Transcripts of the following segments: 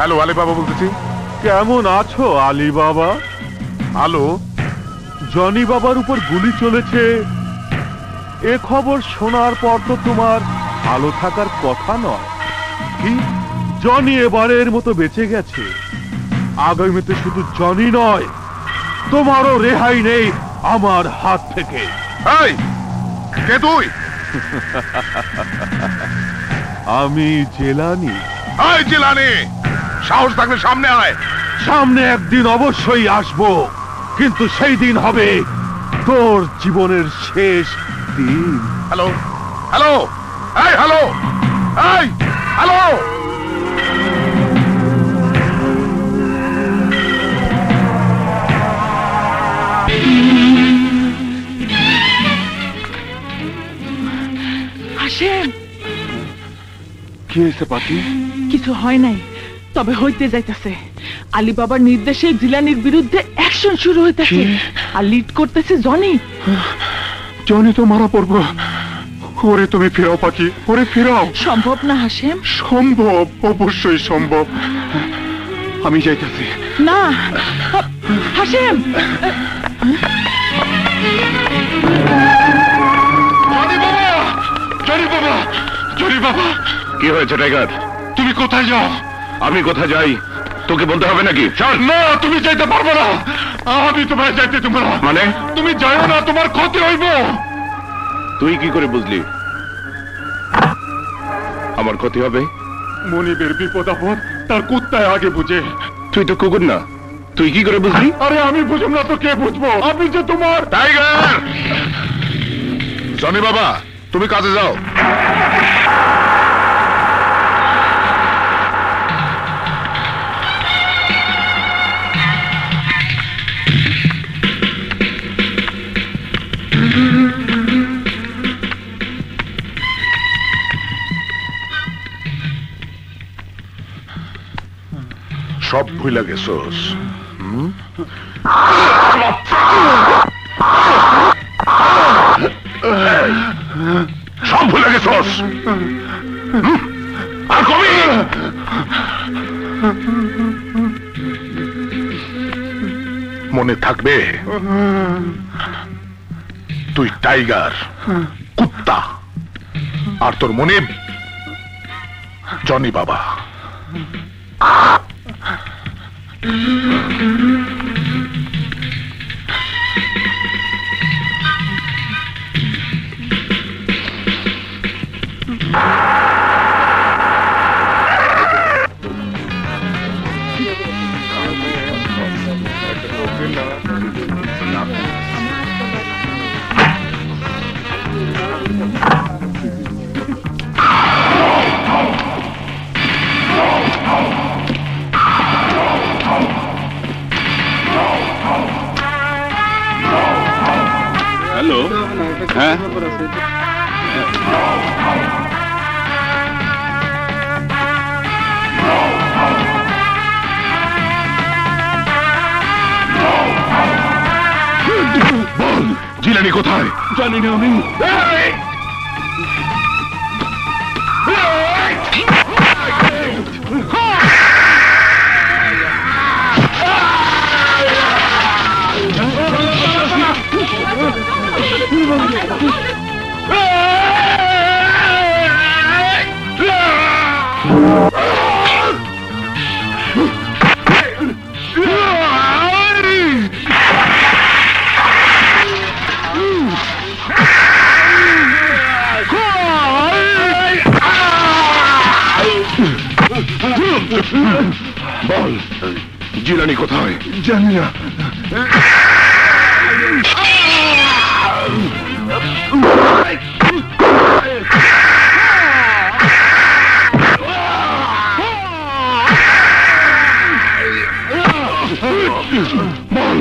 Hello, Ali বাবা বলতেছি। কেমন আছো আলী বাবা? হ্যালো, জনি বাবার উপর গুলি চলেছে এ খবর শোনার পর তো তোমার ভালো থাকার কথা নয়। কি? জনি এবারের মতো বেঁচে গেছে। আগামীতে শুধু জনি নয়, তোমারও রেহাই নেই আমার হাত থেকে। এই কে তুই? আমি জেলানি। এই জিলানি, সাহস থাকলে সামনে আয়। সামনে একদিন অবশ্যই আসবো, কিন্তু সেই দিন হবে তোর জীবনের শেষ দিন। হ্যালো, হ্যালো, এই হ্যালো, এই হ্যালো। হাসেম, কি হয়েছে পাখি? কিছু হয় নাই, তবে হইতে যাইতেছে। আলী বাবার নির্দেশে জিলানির বিরুদ্ধে অ্যাকশন শুরু হইতেছে, আর লিড করতেছে জনি। জনি তো মারা পড়বো। ওরে তুমি ফেরাও পাখি, ওরে ফেরাও। সম্ভব না হাসেম। সম্ভব, অবশ্যই সম্ভব। আমি যাইতেছি। না হাসেম, জনি বাবা, জনি বাবা, জনি বাবা। কি হয়েছে টাইগার? তুমি কোথায় যাও? আমি কোথায় যাই তোকে বলতে হবে নাকি? না, তুমি যাইতে পারবো না। আমি তোমার যাইতে দেবো না। মানে? তুমি যাও না, তোমার ক্ষতি হইব। তুই কি করে বুঝলি আমার ক্ষতি হবে? মনিবের বিপদ আপদ তার কুত্তায় আগে বুঝে। তুই তো কুকুর না, তুই কি করে বুঝলি? আরে আমি বুঝুম না তো কে বুঝবো? আমি যে তোমার। টাইগার! জনি বাবা, তুমি কাজে যাও। সব ভুলে গেছোস? সব ভুলে গেছোস? আর কবি মনে থাকবে তুই টাইগার, কুত্তা, আর তোর মনিব জনি বাবা। হ্যালো, হ্যাঁ বল, জিলানি কোথায়? জানি না আমি। বল, জিলানি কোথায়? জানি না। বল,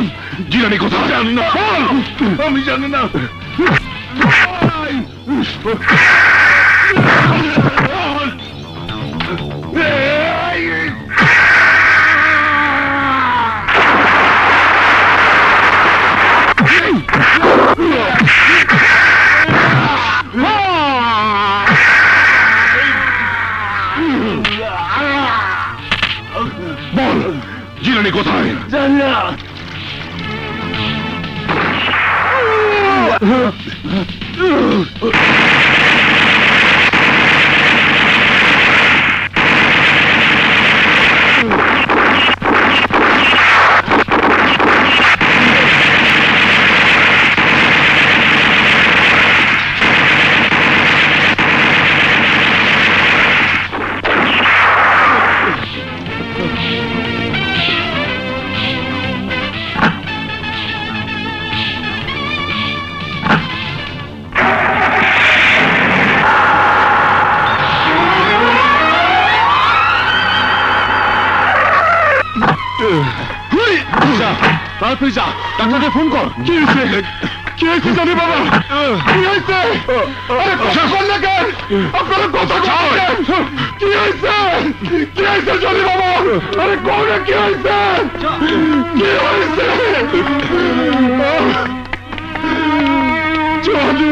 জিলানি কোথায়? জানি না। বল, আমি জানি না। তাড়াতাড়ি যা, ডাক্তারকে ফোন কর। কি হয়েছে? কি হয়েছে জানি বাবা? কি হয়েছে? আরে কথা বল না কেন? আপনারা কথা বলেন। কি হয়েছে? কি হয়েছে জানি বাবা? আরে কোন কি হয়েছে? কি হয়েছে? জনি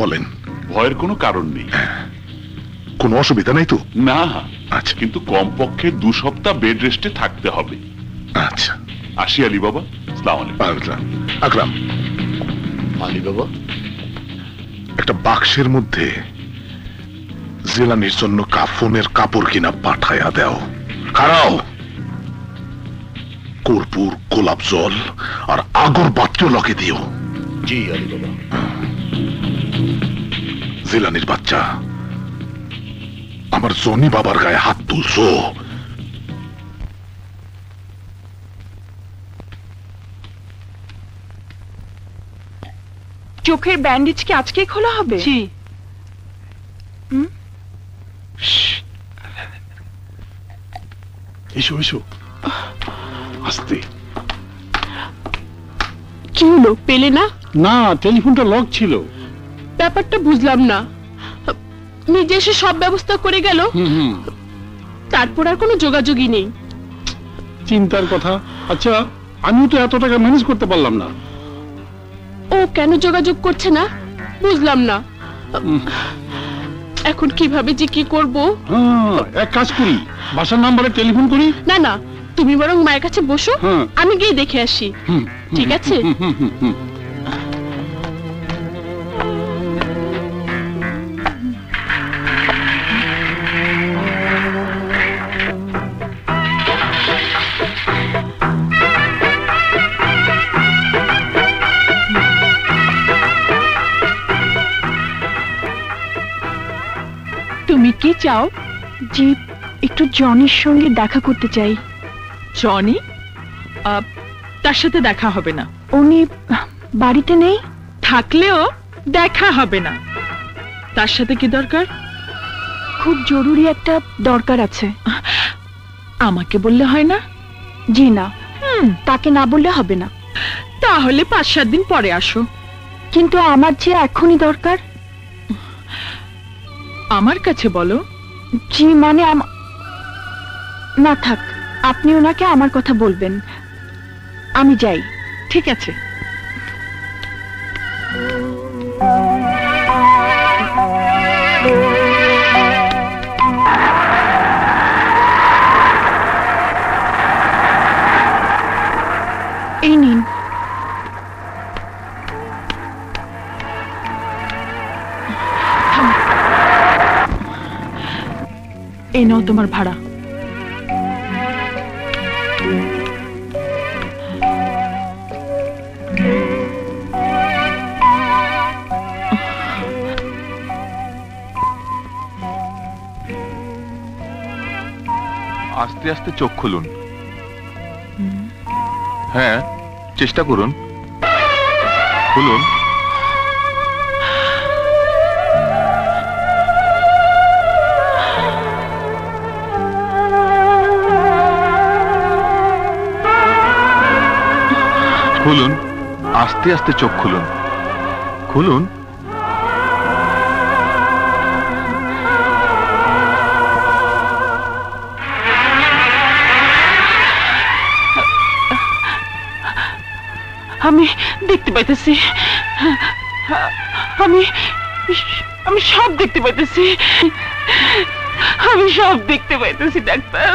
বলেন। ভয়ের কোনো কারণ নেই। কোনো অসুবিধা নাই তো? না। আচ্ছা, কিন্তু কমপক্ষে 2 সপ্তাহ বেড রেস্টে থাকতে হবে। আচ্ছা, আসি আলী বাবা। আসসালামু আলাইকুম। আকরাম, আলী বাবা, একটা বাক্সের মধ্যে জিলানির জন্য কাফনের কাপড় কিনা পাঠায়া দাও। খারাও, কর্পূর, গোলাপ জল আর আগরবাতিও লগে দিও। জি আলী বাবা। জিলানির বাচ্চা, আমার জনি বাবার গায়ে হাত তুলছো। চোখের ব্যান্ডেজ কি আজকেই খোলা হবে? জি। এসো এসো, আস্তে। কি হলো, পেলে না? না, টেলিফোনটা লক ছিল। ব্যাপারটা বুঝলাম না। নিজে এসে সব ব্যবস্থা করে গেল, তারপর আর কোনো যোগাযোগই নেই। চিন্তার কথা। আচ্ছা, আমিও তো এত টাকা ম্যানেজ করতে পারলাম না। ও কেন যোগাযোগ করছে না বুঝলাম না। এখন কিভাবে যে কি করব? এক কাজ করি, বাসার নাম্বারে টেলিফোন করি। না না, তুমি বরং মায়ের কাছে বসো, আমি গিয়ে দেখে আসি। ঠিক আছে? তুমি কি চাও? জি, একটু জনির সঙ্গে দেখা করতে চাই। জনি? তার সাথে দেখা হবে না। উনি বাড়িতে নেই। থাকলেও দেখা হবে না। তার সাথে কি দরকার? খুব জরুরি একটা দরকার আছে। আমাকে বললে হয় না? জি না, তাকে না বললে হবে না। তাহলে 5-7 দিন পরে আসো। কিন্তু আমার যে এখনই দরকার। আমার কাছে বলো। জি মানে না থাক, আপনি ওনাকে আমার কথা বলবেন। আমি যাই। ঠিক আছে। এই নিন। এই নাও তোমার ভাড়া। আস্তে আস্তে চোখ খুলুন। হ্যাঁ, চেষ্টা করুন, খুলুন। খুলুন, আস্তে আস্তে চোখ খুলুন, খুলুন। আমি দেখতে পাইতেছি, আমি আমি সব দেখতে পাইতেছি, আমি সব দেখতে পাইতেছি ডাক্তার।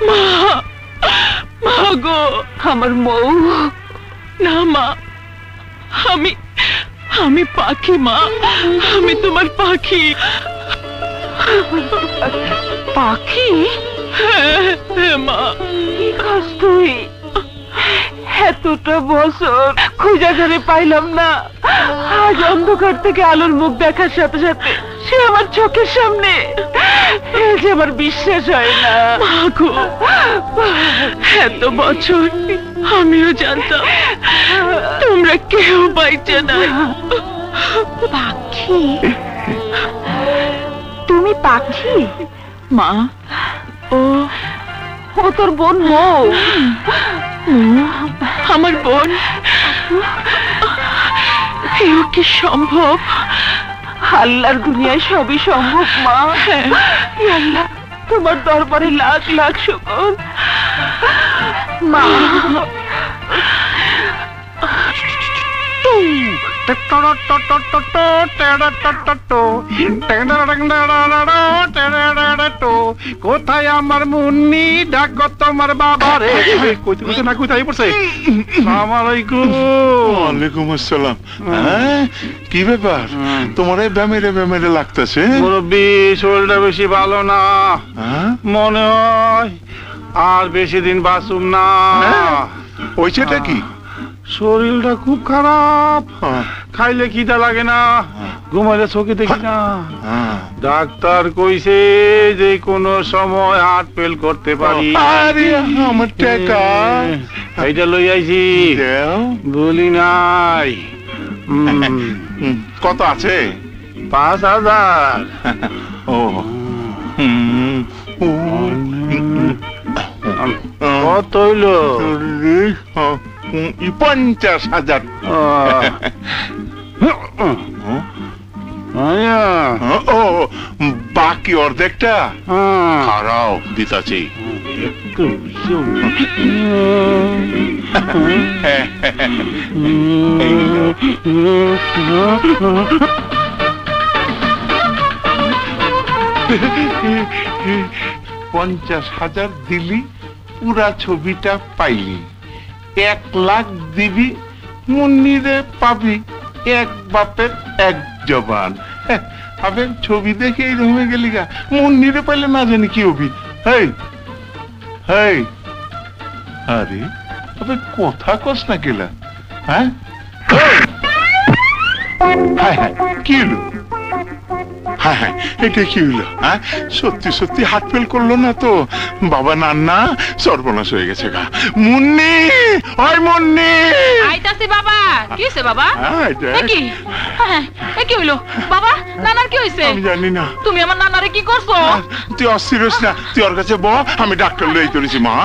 মা, মা গো, আমার মৌ। না মা, আমি পাখি মা, আমি তোমার পাখি। পাখি? হ্যাঁ মা। কি কাজ তুই? এতটা বছর খুঁজা করে পাইলাম না, আজ অন্ধকার থেকে আলোর মুখ দেখার সাথে সাথে সে আমার চোখের সামনে। যে আমার বিশ্বাস হয় না। মাগো, এত বছর আমিও জানতাম তোমরা কেউ বাইচে না। পাখি? তুমি পাখি? মা, ও তোর বোন মৌ। আমার বোন? এও কি সম্ভব? আল্লাহর দুনিয়ায় সবই সম্ভব মা। আল্লাহ, তোমার দরবারে লাখ লাখ শুকর। মা, কোথায় আমার মুন্নি? ডাকো তোমার বাবারে। কইতে না কোথায় পড়ছে? ওয়ালাইকুম আসসালাম। কি ব্যাপার, তোমার এই ব্যামেরে ব্যামেরে লাগতেছে? মুরব্বী, শরীরটা বেশি ভালো না, মনে হয় আর বেশি দিন বাঁচুম না। হয়েছেটা কি? শরীরটা খুব খারাপ, খাইলে খিদা লাগে না, ঘুমাইলে চোখে দেখি না। ডাক্তার কইছে যে কোনো সময় হার্ট ফেল করতে পারি। আরে আমার টাকা এইটা লই আইছি, বলি নাই। কত আছে? ৫,০০০। ও কত হইল? ৫০,০০০। ও, বাকি অর্ধেকটা খারাও দিতাছি। ৳৫০,০০০ দিলি, পুরা ছবিটা পাইলি। ১ লাখ দিবি, মুন্নিরে পাবি। এক বাপের এক জবান। আবে ছবি দেখে এই রুমে গেলি গা, মুন্নিরে পাইলে না জানি কি হবি। হেই হেই, আরে আবে কথা কস না গেলা? হ্যাঁ, কি হলো? হ্যাঁ, এটা কি হলো? হ্যাঁ, সত্যি সত্যি হার্ট ফেল করলো না তো? বাবা নান্না সর্বনাশ হয়ে গেছে গা। মুন্নি, ওই মুন্নি। আইতাছি বাবা। কি হইছে বাবা? কি কি হইলো বাবা? নানার কি হইছে? আমি জানি না। তুমি আমার নানারে কি করছো? তুই অস্থির হইস না, তুই ওর কাছে বহ, আমি ডাক্তার লই করেছি। মা,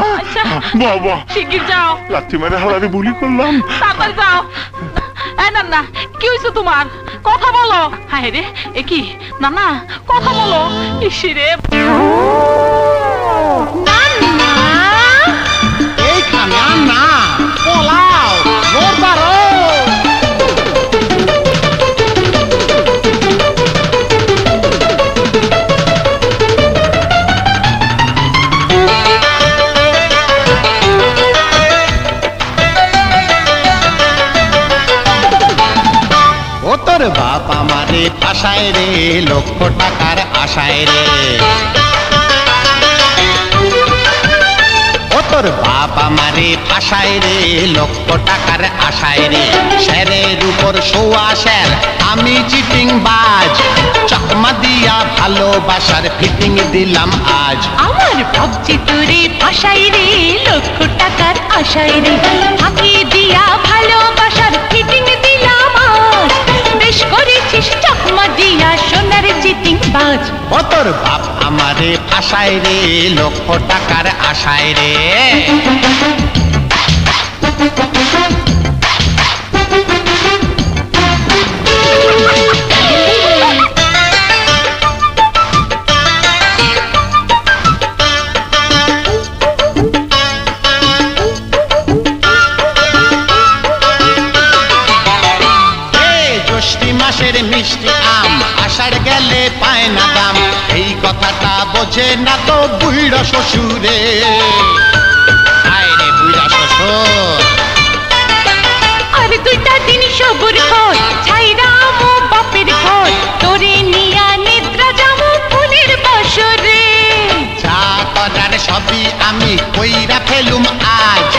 বহ বহ। শিগগির যাও। লাথি মেরে হালারে বুলি করলাম। তাড়াতাড়ি যাও। নানা, কি হইছে তোমার? কথা বলো। হ্যাঁ রে, এ কি নানা, কথা বলো। ইসিরে নানা, এইখানে না পলাও মোরবারো। তোর বাপ আমারে ফাঁসায় রে, লক্ষ টাকার আশায় রে। ও তোর বাপ আমারে ফাঁসায় রে, লক্ষ টাকার আশায় রে। শেরের উপর সোয়া শের, আমি চিটিং বাজ। চকমা দিয়া ভালোবাসার ফিটিং দিলাম আজ। আমার ভাবছি তোরে ফাঁসাই রে, লক্ষ টাকার আশায় রে। ফাঁকি দিয়া ভালোবাসার ফিটিং দিলাম আজ। বেশ করেছিস চকমা দিয়া সোনার চিটিং বাজ। ও তোর বাপ আমারে ফাঁসায় রে, লক্ষ টাকার আশায় রে। বোঝে না তো বুইড়া শ্বশুরে আয় রে বুইড়া শ্বশুর আর দুইটা দিন সবুর কর ছাইরা মো বাপের ঘর তোরে নিয়া নিদ্রা যাবো ফুলের বসরে যা করার সবই আমি কইরা ফেলুম আজ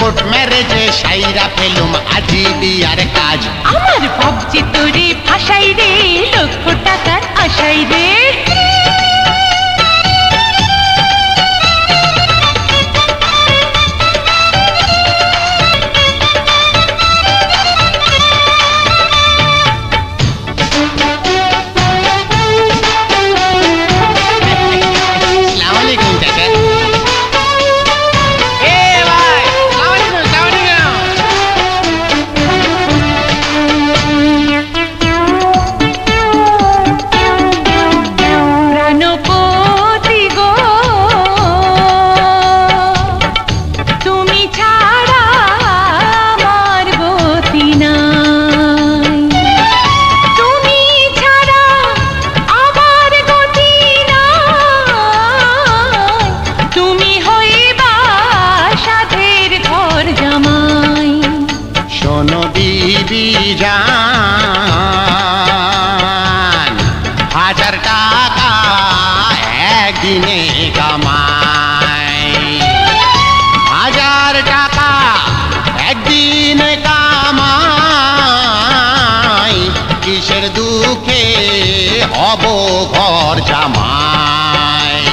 কোর্ট ম্যারেজে সাইরা ফেলুম আজি বিয়ার কাজ আমার ভাবছি তোরে ভাষাই রে লক্ষ টাকার আশাই রে ঘর জামাই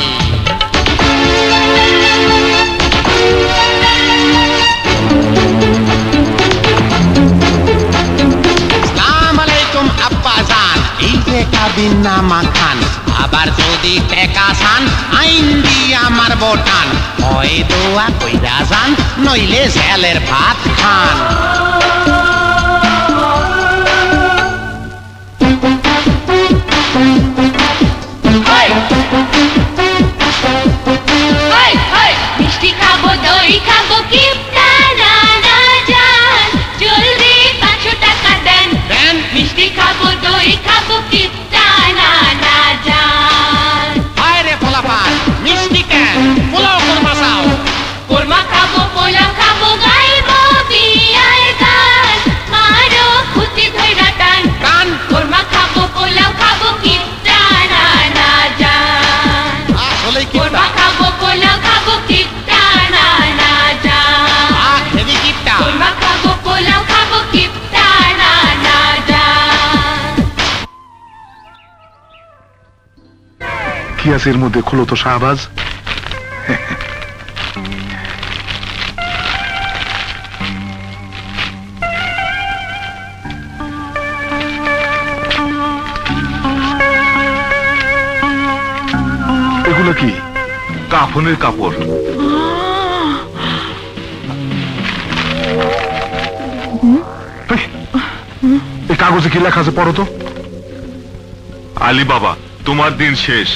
আসসালামু আলাইকুম আব্বা জান এই যে কাবিন নামা খান আবার যদি টেকা সান আইন দিয়ে আমার বোটান হয় দোয়া কইরা যান নইলে জেলের ভাত খান মিষ্টি খাবো দই খাবো কিপটা না না জান জলদি 500 টাকা দেন দেন মিষ্টি খাবো দই খাবো কিপটা না না জান হায় রে পোলাপান মিষ্টি কেন পোলাও কোরমা চাও কোরমা খাবো পোলাও খাবো গাইবো বিয়ার গান মারো খুঁটি ধইরা টান কান কোরমা খাবো পোলাও খাবো কিপটা না না জান আসলে কি কোরমা খাবো পোলাও খাবো কিপটা না না জান হেভি কিপটা কোরমা খাবো পোলাও খাবো কিপটা না না জান কি আছে এর মধ্যে? খোলো তো শাহবাজ। এগুলো কি? কাফনের কাপড়। এই কাগজে কি লেখা আছে পড়ো তো। আলী বাবা, তোমার দিন শেষ।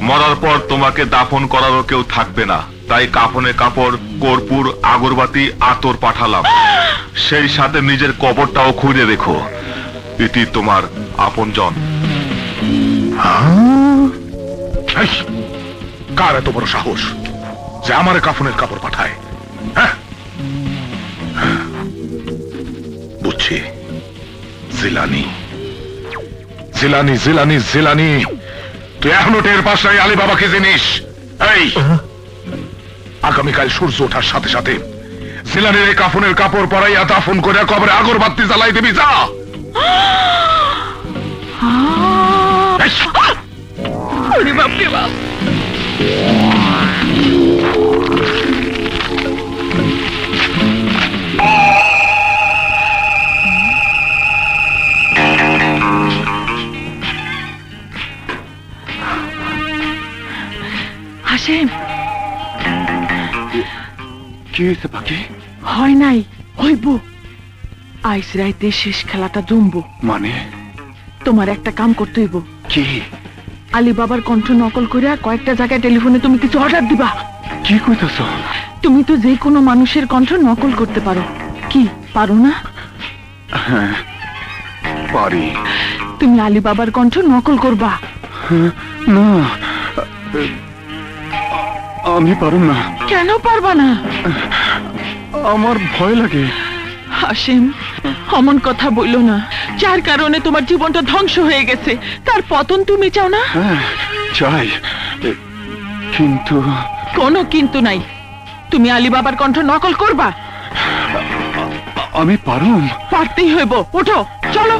মরার পর তোমাকে দাফন করারও কেউ থাকবে না, তাই কাফনের কাপড়, কর্পূর, আগরবাতি, আতর পাঠালাম। সেই সাথে নিজের কবরটাও খুঁজে রেখো। ইতি তোমার আপনজন। কার এত বড় সাহস যে আমার কাফনের কাপড় পাঠায়? হ্যাঁ, বুঝছি। জিলানি জিলানি জিলানি জিলানি, তুই এখনো টের পাস নাই আলী বাবাকে জিনিস? এই আগামীকাল সূর্য ওঠার সাথে সাথে জিলানির এই কাফনের কাপড় পরাইয়া দাফন করে কবরে আগরবাতি জ্বালাই দিবি। যা। বাপরে বাপ। হাসেম, কি হয়েছে পাখি? হয় নাই, হইব। আইস রাইতে শেষ খেলাটা জমবো। মানে? তোমার একটা কাম করতে হইব। কি? আলী বাবার কণ্ঠ নকল করিয়া কয়েকটা জায়গায় টেলিফোনে তুমি কিছু অর্ডার দিবা। কি কইতেছ? তুমি তো যে কোনো মানুষের কণ্ঠ নকল করতে পারো, কি পারো না? হ্যাঁ পারি। তুমি আলী বাবার কণ্ঠ নকল করবা। না, আমি পারুম না। কেন পারবা না? আমার ভয় লাগে। হাসিম, অমন কথা বললো না। যার কারণে তোমার জীবনটা ধ্বংস হয়ে গেছে, তার পতন তুমি চাও না? হ্যাঁ চাই, কিন্তু কোনো কিন্তু নাই। তুমি আলী বাবার কণ্ঠ নকল করবা। আমি পারুম। পারতেই হইব। ওঠো, চলো।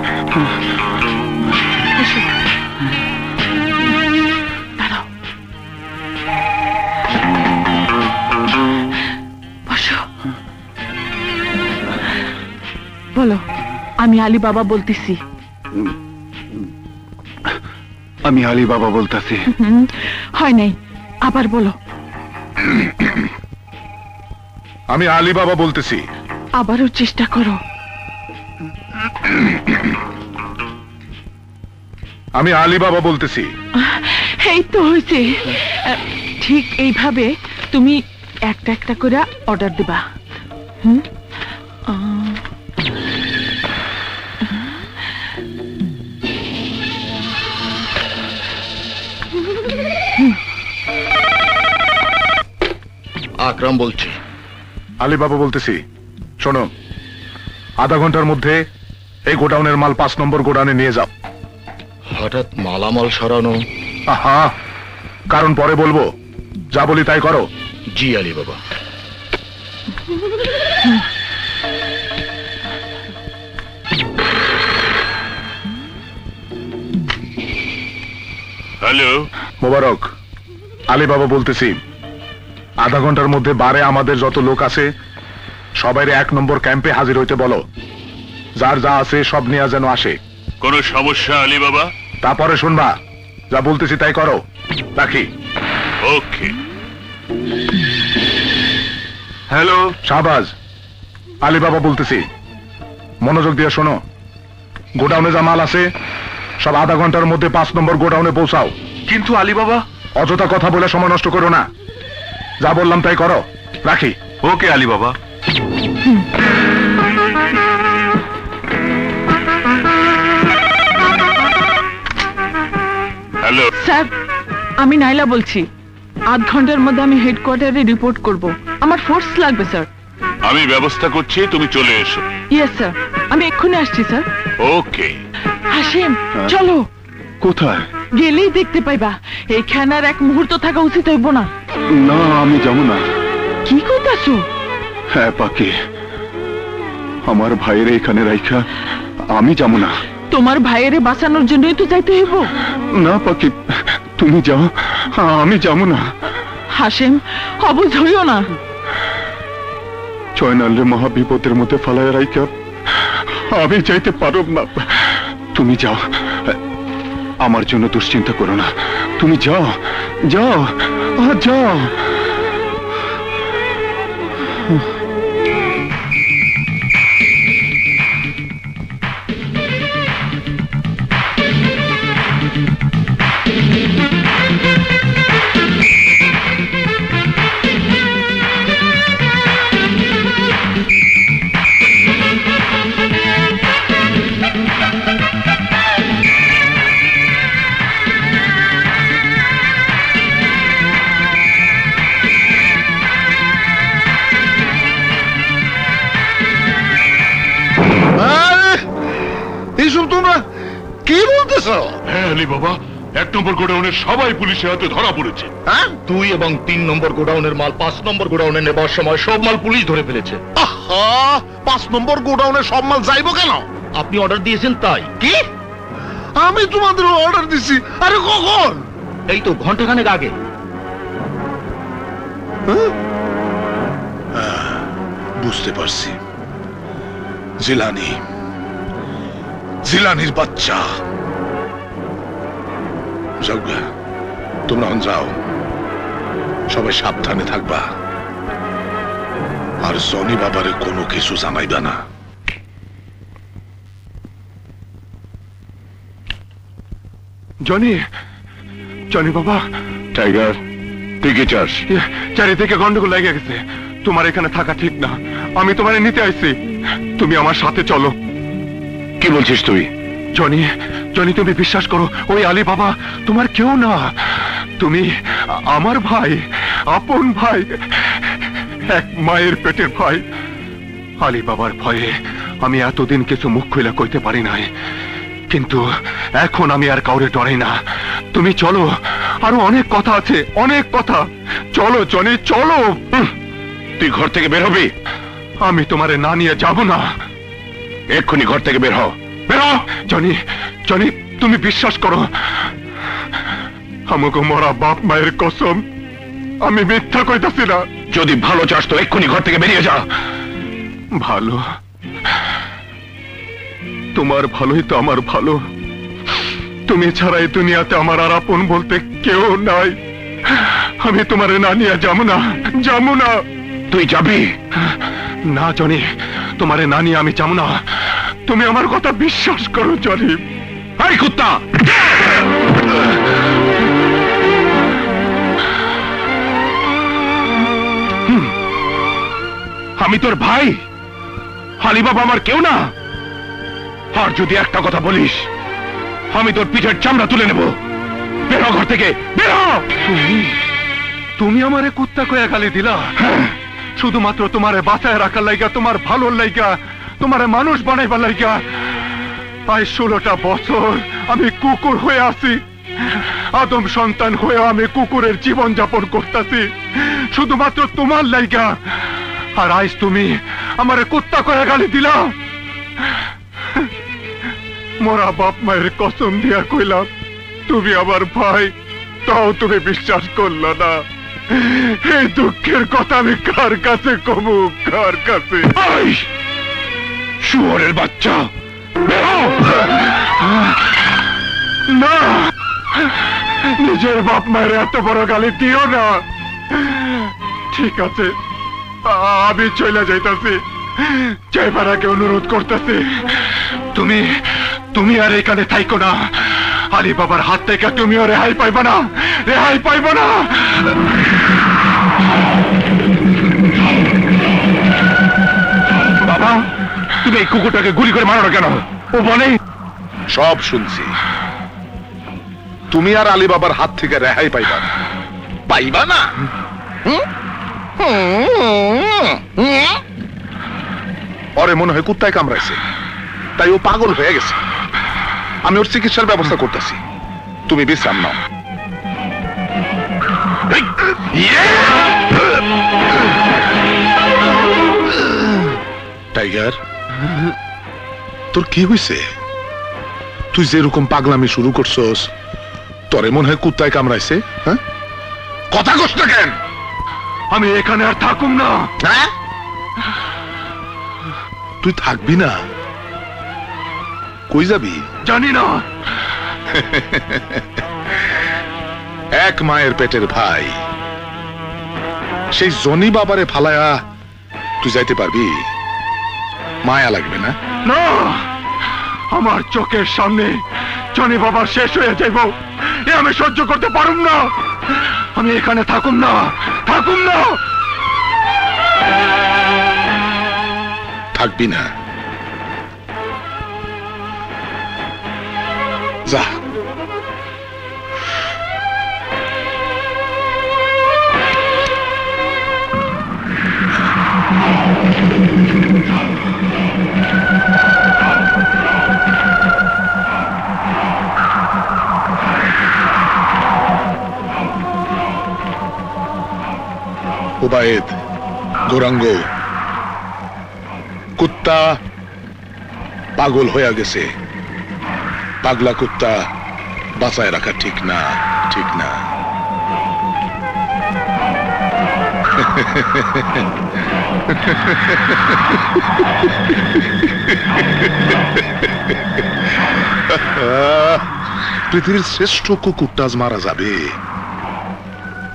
দাঁড়াও, বসো। বলো, আমি আলী বাবা বলতেছি। আমি আলী বাবা বলতেছি। হয় নাই, আবার বলো। আমি আলী বাবা বলতেছি। আবারও চেষ্টা করো। আমি আলী বাবা বলতেছি। এই তো হয়েছে। ঠিক এইভাবে তুমি একটা একটা করে অর্ডার দিবা। আকরাম বলছি। আলী বাবা বলতেছি। শোনো, আধা ঘন্টার মধ্যে এই গোডাউনের মাল 5 নম্বর গোডাউনে নিয়ে যাও। হঠাৎ মালামাল সরানো? আহা, কারণ পরে বলবো। যা বলি তাই করো। জি আলী বাবা। হ্যালো, মোবারক, আলী বাবা বলতেছি। আধা ঘন্টার মধ্যে বারে আমাদের যত লোক আছে সবাইরে 1 নম্বর ক্যাম্পে হাজির হইতে বলো। যার যা আছে সব নিয়ে যেন আসে। কোনো সমস্যা আলী বাবা? তারপরে শুনবা। যা বলতেছি তাই করো। রাখি। ওকে। হ্যালো শাহবাজ, আলী বাবা বলতেছি। মনোযোগ দিয়ে শোনো, গোডাউনে যা মাল আছে সব আধা ঘন্টার মধ্যে 5 নম্বর গোডাউনে পৌঁছাও। কিন্তু আলী বাবা। অযথা কথা বলে সময় নষ্ট করো না। যা বললাম তাই করো। রাখি। ওকে আলী বাবা। হ্যালো স্যার, আমি নাইলা বলছি। আধ ঘন্টার মধ্যে আমি হেডকোয়ার্টারে রিপোর্ট করব। আমার ফোর্স লাগবে স্যার। আমি ব্যবস্থা করছি, তুমি চলে এসো। ইয়েস স্যার, আমি এক্ষুনি আসছি স্যার। ওকে। হাসিম, চলো। কোথায়? গেলেই দেখতে পাইবা। এইখানে আর এক মুহূর্ত থাকা উচিত হইব না। না, আমি যাবো না। কি কইতাছো? হ্যাঁ পাখি, আমার ভাইয়ের এখানে রাইখা আমি যাবো না। তোমার ভাইয়েরে বাঁচানোর জন্যই তো যাইতে হইব। না পাখি, তুমি যাও, আমি যাবো না। হাসিম, অবুঝ হইও না। জয়নালরে মহা বিপদের মধ্যে ফালায় রাইখা আমি যাইতে পারব না। তুমি যাও, আমার জন্য দুশ্চিন্তা করো না। তুমি যাও, যাও, যাও। এইসব তোমরা কি বলতেছো? হ্যাঁ আলী বাবা, 1 নম্বর গোডাউনের সবাই পুলিশের হাতে ধরা পড়েছে। হ্যাঁ, 2 এবং 3 নম্বর গোডাউনের মাল 5 নম্বর গোডাউনে নেবার সময় সব মাল পুলিশ ধরে ফেলেছে। আহা, 5 নম্বর গোডাউনে সব মাল যাইবো কেন? আপনি অর্ডার দিয়েছেন তাই। কি? আমি তোমাদের অর্ডার দিছি? আরে কখন? এই তো ঘন্টাখানেক আগে। বুঝতে পারছি। জিলানির বাচ্চা। যাওগা, তোমরা যাও। সবাই সাবধানে থাকবা, আর জনি বাবারে কোনো কিছু জানাইবা না। জনি, জনি বাবা। টাইগার, তুই কি চাস? চারিদিকে গন্ডগোল লেগে গেছে। তোমার এখানে থাকা ঠিক না। আমি তোমারে নিতে আইছি। তুমি আমার সাথে চলো। কি বলছিস তুই? জনি, জনি তুমি বিশ্বাস করো, ওই আলী বাবা তোমার কেউ না। তুমি আমার ভাই, আপন ভাই, এক মায়ের পেটের ভাই। আলী বাবার ভয়ে আমি এতদিন কিছু মুখ খুলে কইতে পারি নাই, কিন্তু এখন আমি আর কাউরে ডরাই না। তুমি চলো, আরো অনেক কথা আছে, অনেক কথা। চলো জনি, চলো। তুই ঘর থেকে বের হবি? আমি তোমারে না নিয়ে যাব না। এক্ষুনি ঘর থেকে বের হ, বের হ। জনি, জনি, তুমি বিশ্বাস করো, আমাকে মরা বাপ মায়ের কসম, আমি মিথ্যা কইতাছি না। যদি ভালো চাস তো এক্ষুনি ঘর থেকে বেরিয়ে যা। ভালো? তোমার ভালোই তো আমার ভালো। তুমি ছাড়া এই দুনিয়াতে আমার আর আপন বলতে কেউ নাই। আমি তোমারে না নিয়ে যাবো না, যাবো না। তুই যাবি না জনি, তোমারে না নিয়ে আমি যাবো না। তুমি আমার কথা বিশ্বাস করো জনি। এই কুত্তা, আমি তোর ভাই, আলী বাবা আমার কেউ না। আর যদি একটা কথা বলিস, আমি তোর পিঠের চামড়া তুলে নেব। বের হ ঘর থেকে, বের হ। তুমি আমারে কুত্তা কয়ে গালি দিলা? শুধুমাত্র তোমারে বাঁচায় রাখার লাইগা, তোমার ভালোর লাইগা, তোমারে মানুষ বানাইবার লাইগা। প্রায় 16টা বছর আমি কুকুর হয়ে আছি। আদম সন্তান হয়ে আমি কুকুরের জীবন যাপন করতেছি শুধুমাত্র তোমার লাইগা। আর আজ তুমি আমারে কুত্তা কয়ে গালি দিলা। মোরা বাপ মায়ের কসম দিয়া কইলাম তুমি আমার ভাই, তাও তুমি বিশ্বাস করলো না। এই দুঃখের কথা আমি কার কাছে কমু, কার কাছে? শুয়োরের বাচ্চা, না, নিজের বাপ মায়ের এত বড় গালি দিও না। ঠিক আছে, আমি চলে যাইতাছি। জয়পাড়াকে অনুরোধ করতেছি, তুমি তুমি আর এখানে থাইকো না। আলী বাবার হাত থেকে তুমিও রেহাই পাইবা না, রেহাই পাইবা না। বাবা, তুমি এই কুকুরটাকে গুলি করে মারো না কেন? ও বলে সব শুনছি। তুমি আর আলী বাবার হাত থেকে রেহাই পাইবা না। পাইবা না? ওরে মনে হয় কুত্তায় কামড়াইছে, তাই ও পাগল হয়ে গেছে। আমি ওর চিকিৎসার ব্যবস্থা করতেছি, তুমি বিশ্রাম নাও। টাইগার, তোর কি হয়েছে? তুই যেরকম পাগলামি শুরু করছস, তোরে মনে হয় কুত্তায় কামড়াইছে? হ্যাঁ, কথা কস না কেন? আমি এখানে আর থাকুম না। তুই থাকবি না? কই যাবি? জানি না। এক মায়ের পেটের ভাই, সেই জনি বাবারে ফালায়া তুই যাইতে পারবি? মায়া লাগবে না? না, আমার চোখের সামনে জনি বাবা শেষ হয়ে যাইব, এ আমি সহ্য করতে পারুম না। আমি এখানে থাকুম না, থাকুম না। থাকবি না? যা। ওবায়েদ, গৌরাঙ্গ, কুত্তা পাগল হয়ে গেছে। পাগলা কুত্তা বাঁচায় রাখা ঠিক না, ঠিক না। পৃথিবীর শ্রেষ্ঠ কুকুরটা আজ মারা যাবে,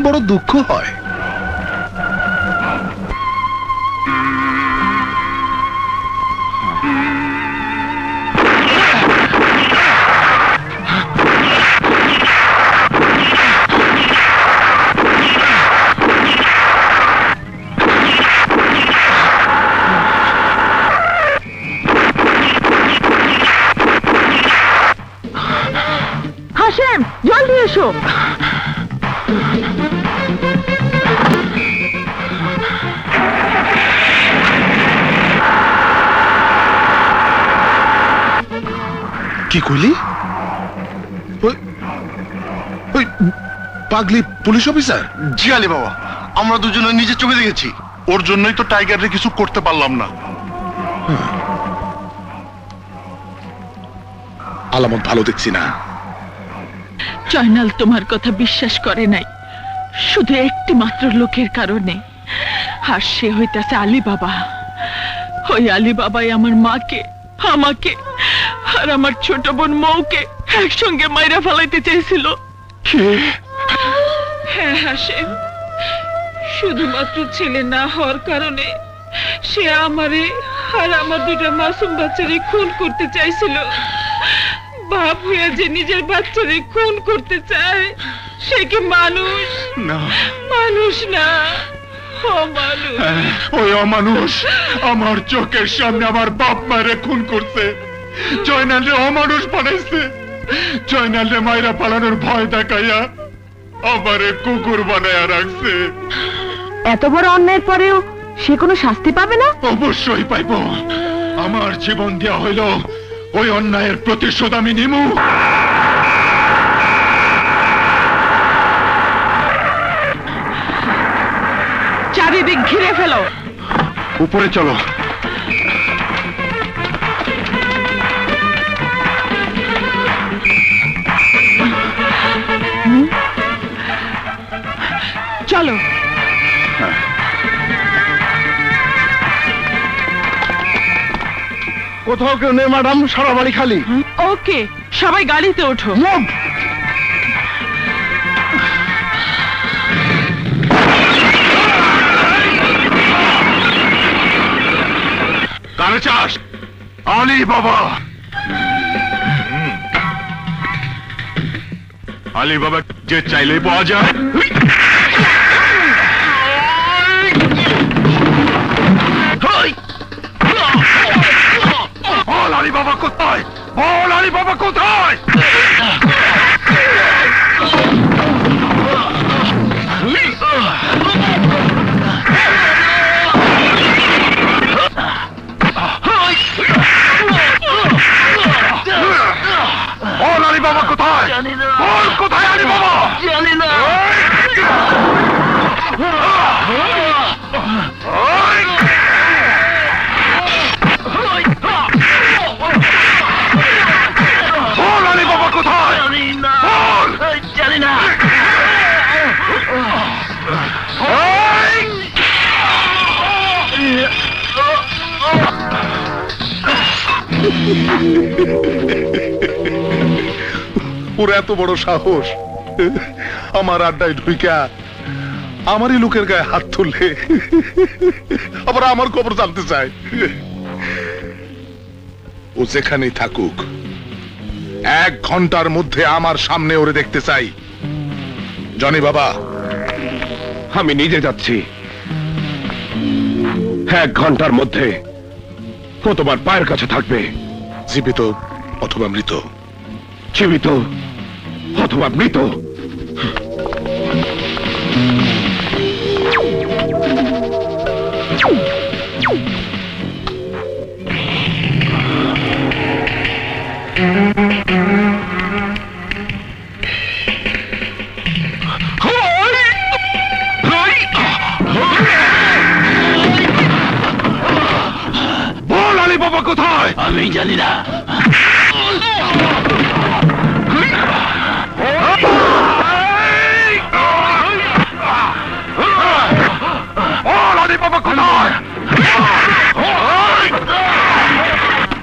বড় দুঃখ হয়। হাসেম, জলদি এসো। কি কইলি? ওই পাগলি পুলিশ অফিসার? জি আলী বাবা, আমরা দুজনে নিজের চোখে দেখেছি। ওর জন্যই তো টাইগারে কিছু করতে পারলাম না। আলামত ভালো দেখছি না। জয়নাল তোমার কথা বিশ্বাস করে নাই শুধু একটি মাত্র লোকের কারণে, আর সে হইতাছে আলী বাবা। ওই আলী বাবাই আমার মাকে, আমাকে আর আমার ছোট বোন মৌকে একসঙ্গে মাইরা ফেলাইতে চেয়েছিল। হ্যাঁ হাসেম, শুধুমাত্র ছেলে না হওয়ার কারণে সে আমারে আর আমার দুটা মাসুম বাচ্চারে খুন করতে চাইছিল। বাপ হইয়া যে নিজের বাচ্চারে খুন করতে চায় সে কি মানুষ? না, মানুষ না, অমানুষ। ওই অমানুষ আমার চোখের সামনে আমার বাপ মায়ের খুন করছে, জয়নালরে অমানুষ বানাইছে, জয়নালরে মায়েরা পালানোর ভয় দেখাইয়া আমারে কুকুর বানাইয়া রাখছে। এত বড় অন্যায়ের পরেও সে কোনো শাস্তি পাবে না? অবশ্যই পাইব। আমার জীবন দেওয়া হইল ওই অন্যায়ের প্রতিশোধ আমি নিমু। চারিদিক ঘিরে ফেলো। উপরে চলো। চলো। কোথাও কেউ নেই ম্যাডাম, সারা বাড়ি খালি। ওকে, সবাই গাড়িতে ওঠো। কারে চাস? আলী বাবা। আলী বাবা যে চাইলেই পাওয়া যায়। বল আলী বাবা কোথায়? বল আলী বাবা কোথায়? বল আলী বাবা কোথায়? বল কোথায় আলী বাবা? জানি না। বল আলী বাবা কোথায়? বল। জানি না। ওর এত বড় সাহস আমার আড্ডায় ঢুইকা আমারই লোকের গায়ে হাত তুললে, আবার আমার খবর জানতে চায়। ও যেখানেই থাকুক 1 ঘন্টার মধ্যে আমার সামনে ওরে দেখতে চাই। জনি বাবা, আমি নিজে যাচ্ছি। 1 ঘন্টার মধ্যে ও তোমার পায়ের কাছে থাকবে। জীবিত অথবা মৃত। জীবিত অথবা মৃত। বল আলী বাবা কোথায়? আমি জানি না। বল আলী বাবা কোথায়?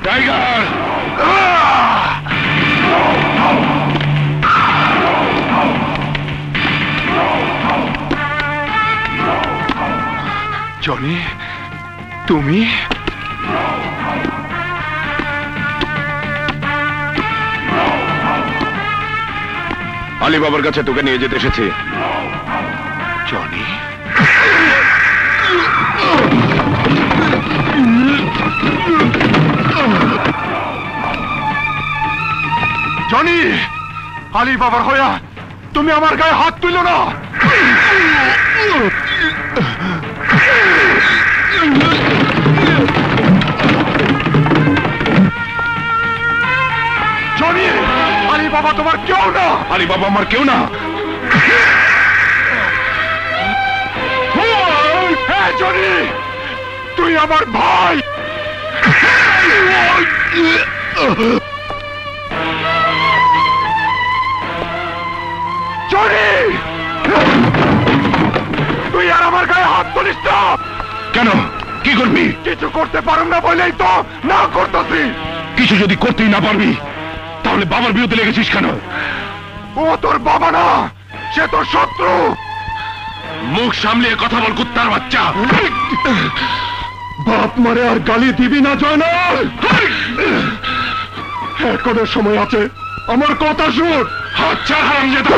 টাইগার! জনি, তুমি? আলী বাবার কাছে তোকে নিয়ে যেতে এসেছি। জনি, জনি, আলী বাবার হইয়া তুমি আমার গায়ে হাত তুলো না। তোমার কেউ না। আলী বাবা আমার কেউ না। জনি, তুই আমার ভাই। জনি, তুই আর আমার গায়ে হাত তুলিস না। কেন, কি করবি? কিছু করতে পারুম না বলেই তো না করতেছি। কিছু যদি করতেই না পারবি তাহলে বাবার বিরুদ্ধে লেগেছিস কেন? ও তোর বাবা না, সে তোর শত্রু। মুখ সামলিয়ে কথা বল, কুত্তার বাচ্চা। বাপ মারে আর গালি দিবি না জয়নাল। এখনো সময় আছে, আমার কথা শুন। আচ্ছা হারামজাদা।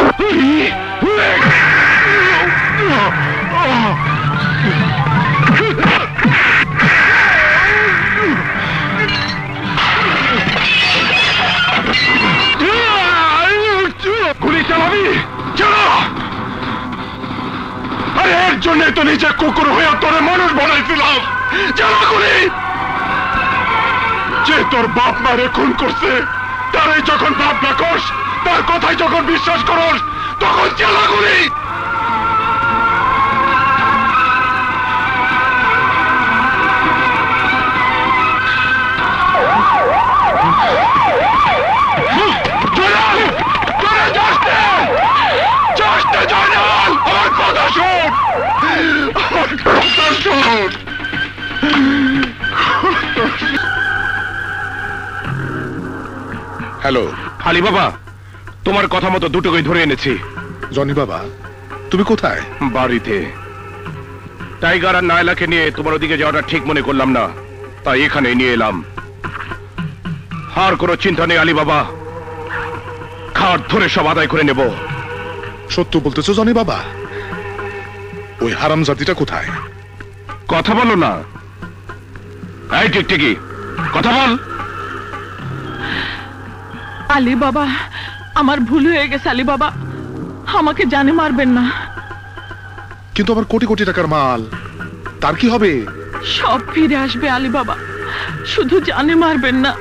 গুলি চালাবি? চালা। আরে এর জন্য তো নিজে কুকুর হয়ে তোরে মানুষ বানাইছিলাম। চালা গুলি। যে তোর বাপ মারে খুন করছে তারে যখন বাপ ডাকস, তার কথাই যখন বিশ্বাস করস, তখন চালা গুলি। আমার কথা শোন, আমার কথা শোন। হ্যালো আলী বাবা, তোমার কথা মতো দুটোকেই ধরে এনেছি। জনি বাবা, তুমি কোথায়? বাড়িতে। টাইগার আর নায়লাকে নিয়ে তোমার ওদিকে যাওয়াটা ঠিক মনে করলাম না, তাই এখানে নিয়ে এলাম। আর কোনো চিন্তা নেই আলী বাবা, খাট ধরে সব আদায় করে নেব। সত্য বলতেছো জনি বাবা? ওই হারাম জাতিটা কোথায়? কথা বলো না। এই টিকটিকি, কথা বল। আলী বাবা, আমার ভুল হয়ে গেছে। আলী বাবা, আমাকে জানে মারবেন না। কিন্তু আমার কোটি কোটি টাকার মাল, তার কি হবে? সব ফিরে আসবে আলী বাবা, শুধু জানে মারবেন না।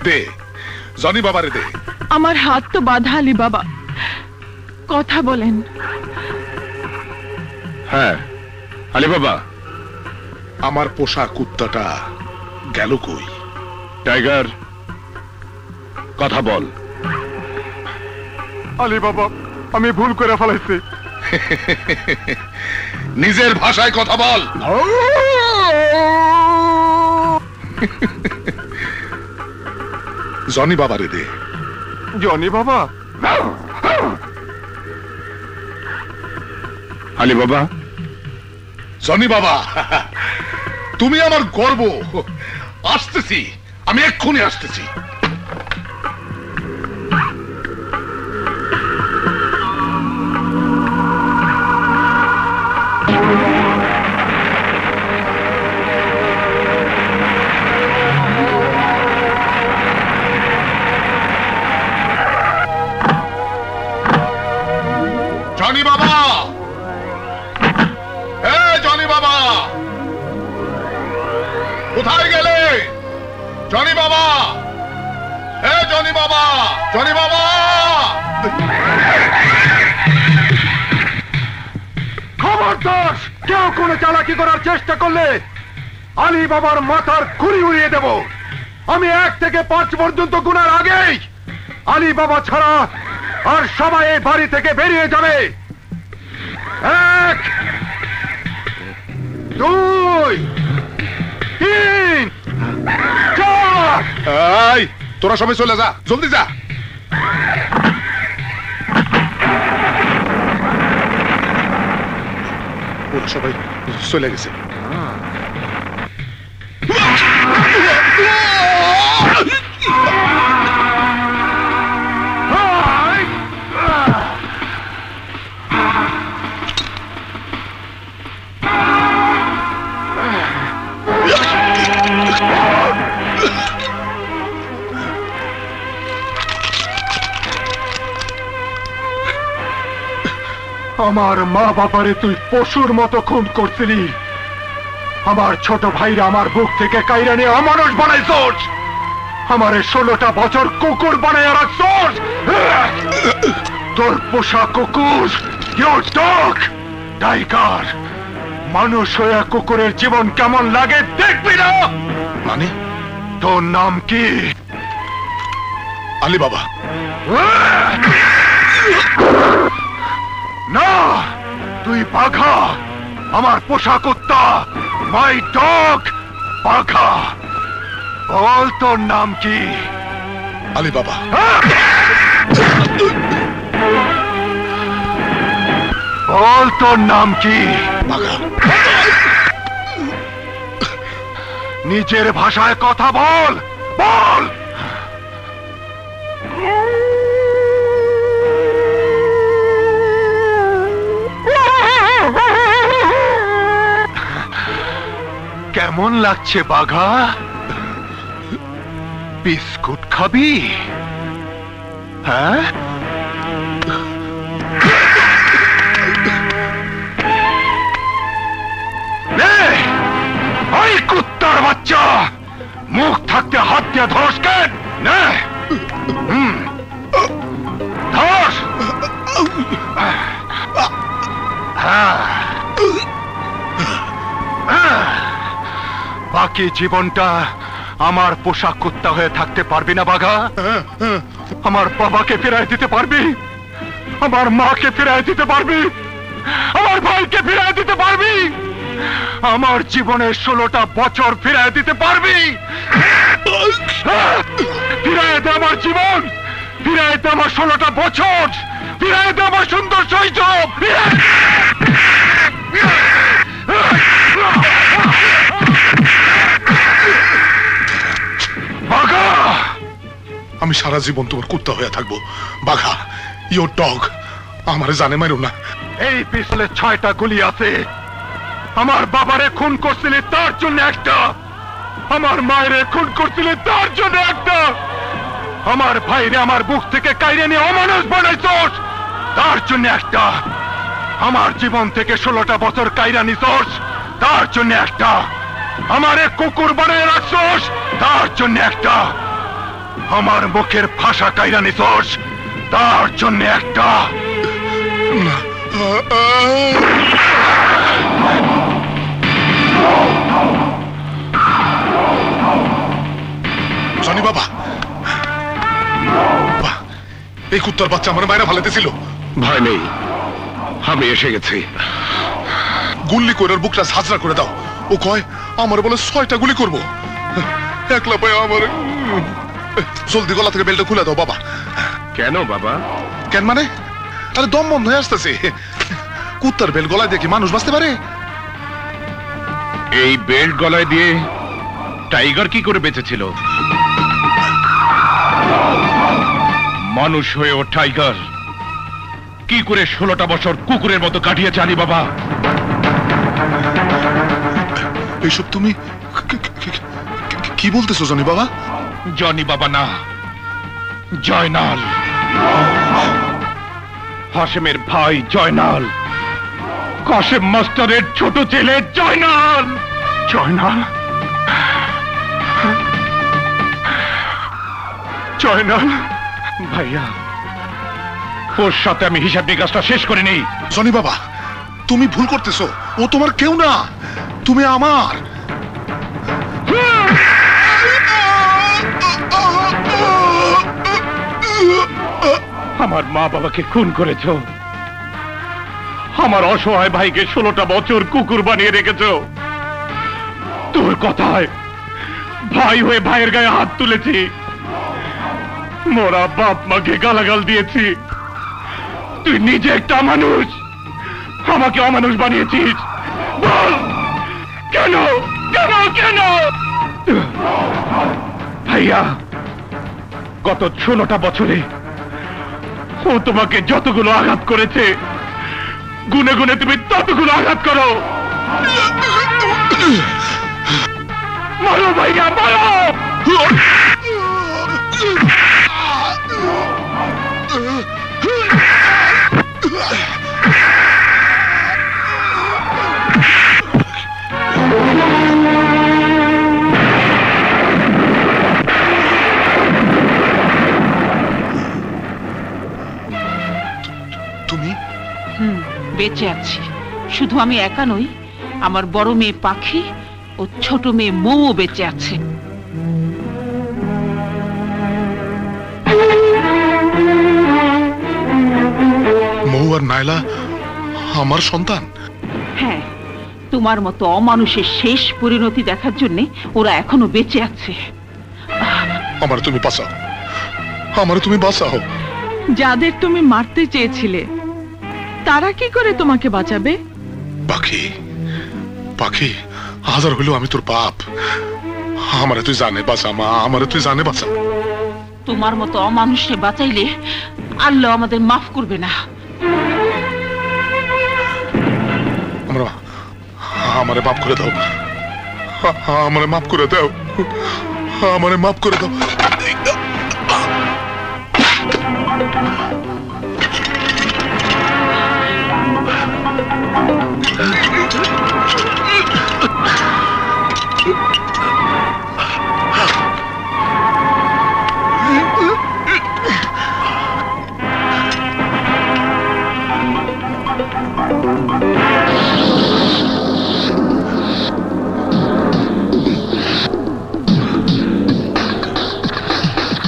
দে জনি বাবারে দে। আমার হাত তো বাঁধা আলী বাবা, কথা বলেন। হ্যাঁ আলী বাবা। আমার পোষা কুত্তাটা গেল কই? টাইগার, কথা বল। আলী বাবা, আমি ভুল করে ফেলাইছি। নিজের ভাষায় কথা বল। জনি বাবারে দে। জনি বাবা? আলী বাবা। জনি বাবা, তুমি আমার গর্ব। আসতেছি, আমি এক্ষুনি আসতেছি। জনি বাবা, জনি বাবা, কোথায় গেলে? জনি বাবা, জনি বাবা, জনি বাবা। খবরদার, কেউ কোনো চালাকি করার চেষ্টা করলে আলী বাবার মাথার খুলি উড়িয়ে দেব। আমি 1 থেকে 5 পর্যন্ত গুনার আগেই আলী বাবা ছাড়া আর সবাই এই বাড়ি থেকে বেরিয়ে যাবে। 1, 2, 3, 4। এই, তোরা সবাই চলে যা, জলদি যা। ওরা সবাই চলে গেছে। আমার মা বাবারে তুই পশুর মতো খুন করছিলি। আমার ছোট ভাইরা আমার বুক থেকে কাইরা নিয়ে অমানুষ বানাইছস। আমারে 16টা বছর কুকুর বানায় রাখছস। তোর পোষা কুকুর, ইউর ডগ, টাইগার। মানুষ হয়ে কুকুরের জীবন কেমন লাগে দেখবি না? মানে তোর নাম কি? আলী বাবা। না, তুই বাঘা, আমার পোষা কুত্তা, মাই ডগ বাঘা। বল তোর নাম কি? আলী বাবা। বল তোর নাম কি? বাঘা। নিজের ভাষায় কথা বল, বল। কেমন লাগছে বাঘা? বিস্কুট খাবি? হ্যাঁ, ওই কুত্তার বাচ্চা, মুখ থাকতে হাত দিয়ে ধস কেন? ধস। বাকি জীবনটা আমার পোষা কুত্তা হয়ে থাকতে পারবি না বাঘা? আমার বাবাকে ফিরায় দিতে পারবি? আমার মাকে ফিরায় দিতে পারবি? আমার ভাইকে ফিরায় দিতে পারবি? আমার জীবনের 16টা বছর ফিরায় দিতে পারবি? ফিরায় দে আমার জীবন, ফিরায় দে আমার 16টা বছর, ফিরায় দে আমার সুন্দর শৈশব। বাঘা, আমি সারা জীবন তোমার কুত্তা হয়ে থাকবো। বাঘা, ইউর ডগ। আমারে জানে মারো না। এই পিস্তলে 6টা গুলি আছে। আমার বাবারে খুন করছিলি তার জন্য একটা, আমার মায়েরে খুন করছিলি তার জন্য একটা, আমার ভাইরে আমার বুক থেকে কাইরে নিয়ে অমানুষ বানাইছস তার জন্য একটা, আমার জীবন থেকে 16টা বছর কাইরা নিছস তার জন্য একটা, আমারে কুকুর বানায় রাখছস তার জন্য একটা, আমার মুখের ভাষা কাইরা নিছস তার জন্য একটা। জনি বাবা, এই কুত্তার বাচ্চা আমার মায়েরা ভালাইতেছিল। ভয় নেই, আমি এসে গেছি। গুল্লি করে ওর বুকটা ঝাঁঝরা করে দাও। ও কয় আমার বলে 6টা গুলি করবো। একলা পায় আমার। জলদি গলা থেকে বেলটা খুলে দাও বাবা। কেন বাবা? কেন মানে? আরে দম বন্ধ হয়ে আসতেছে। কুত্তার বেল গলায় দিয়ে কি মানুষ বাঁচতে পারে? এই বেল্ট গলায় দিয়ে টাইগার কি করে বেঁচেছিল? মানুষ হয়ে ও টাইগার কি করে 16টা বছর কুকুরের মতো কাটিয়েছে আলী বাবা? এইসব তুমি কি বলতেছো জনি বাবা? জনি বাবা না, জয়নাল, হাশেমের ভাই জয়নাল, কাশেম মাস্টারের ছোট ছেলে জয়নাল। জয়নাল, জয়নাল ভাইয়া, ওর সাথে আমি হিসাব নিকাশটা শেষ করে নেই। জনি বাবা, তুমি ভুল করতেছো। ও তোমার কেউ না, তুমি আমার। আমার মা বাবাকে খুন করেছ, আমার অসহায় ভাইকে 16টা বছর কুকুর বানিয়ে রেখেছ। তোর কথায় ভাই হয়ে ভাইয়ের গায়ে হাত তুলেছি, মোরা বাপ মাকে গালাগাল দিয়েছি। তুই নিজে একটা মানুষ, আমাকে অমানুষ বানিয়েছিস। বল কেন কেন কেন? ভাইয়া, গত 16টা বছরে ও তোমাকে যতগুলো আঘাত করেছে, গুনে গুনে তুমি ততগুলো আঘাত করো। মারো ভাইয়া, মারো। বেঁচে আছি। শুধু আমি একা নই, আমার বড় মেয়ে পাখি ও ছোট মেয়ে মৌও বেঁচে আছে। মৌ আর নাইলা আমার সন্তান? হ্যাঁ, তোমার মতো অমানুষের শেষ পরিণতি দেখার জন্য ওরা এখনো বেঁচে আছে। আমার তুমি বাঁচাও, আমার তুমি বাঁচাও। যাদের তুমি মারতে চেয়েছিলে তারা কি করে তোমাকে বাঁচাবে? পাখি, পাখি, হাজার হইলেও আমি তোর বাপ। আমারে তুই জানে বাঁচা মা, আমারে তুই জানে বাঁচা। তোমার মতো অমানুষে বাঁচাইলে আল্লাহ আমাদের মাফ করবে না। আমারে মাফ করে দাও, আমারে মাফ করে দাও, আমারে মাফ করে দাও।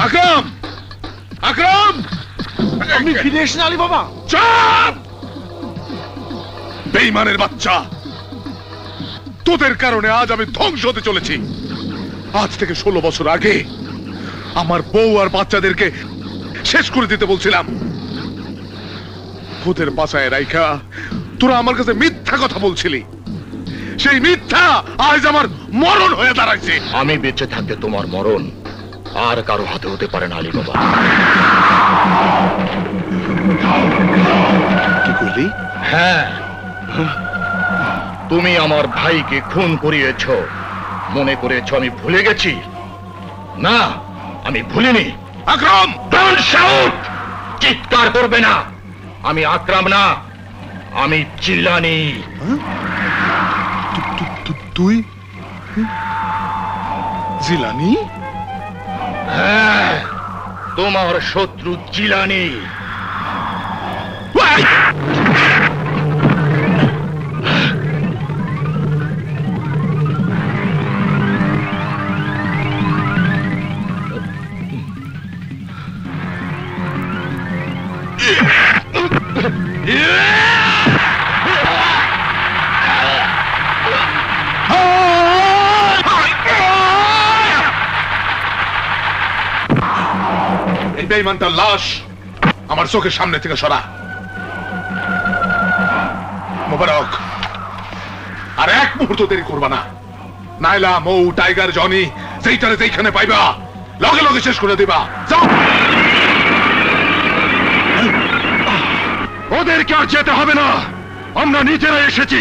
আকরাম, আকরাম, আপনি ফিরে এসেছেন আলী বাবা? চাপ! বেঈমানের বাচ্চা, তোদের কারণে আজ আমি ধ্বংস হতে চলেছি। আজ থেকে 16 বছর আগে আমার বউ আর বাচ্চাদেরকে শেষ করে দিতে বলছিলাম। ওদের বাঁচায় রাইখা তোরা আমার কাছে মিথ্যা কথা বলছিলি। সেই মিথ্যা আজ আমার মরণ হয়ে দাঁড়াইছে। আমি বেঁচে থাকতে তোমার মরণ আর কারো হাতে হতে পারে না আলী বাবা। কি করলি? হ্যাঁ, তুমি আমার ভাইকে খুন করিয়েছ। মনে করেছ আমি ভুলে গেছি? না, আমি ভুলিনি। আকরাম, ডোন্ট শাউট! চিৎকার করবে না। আমি আকরাম না, আমি জিলানি। তুই জিলানি? হ্যাঁ, তোমার শত্রু জিলানি। এই বেঈমানটার লাশ আমার চোখের সামনে থেকে সরা। মোবারক, আর এক মুহূর্ত দেরি করবা না। নাইলা, মৌ, টাইগার, জনি যেইটারে যেইখানে পাইবা লগে লগে শেষ করে দিবা। যাও। ওদেরকে আর যেতে হবে না, আমরা নিজেরা এসেছি।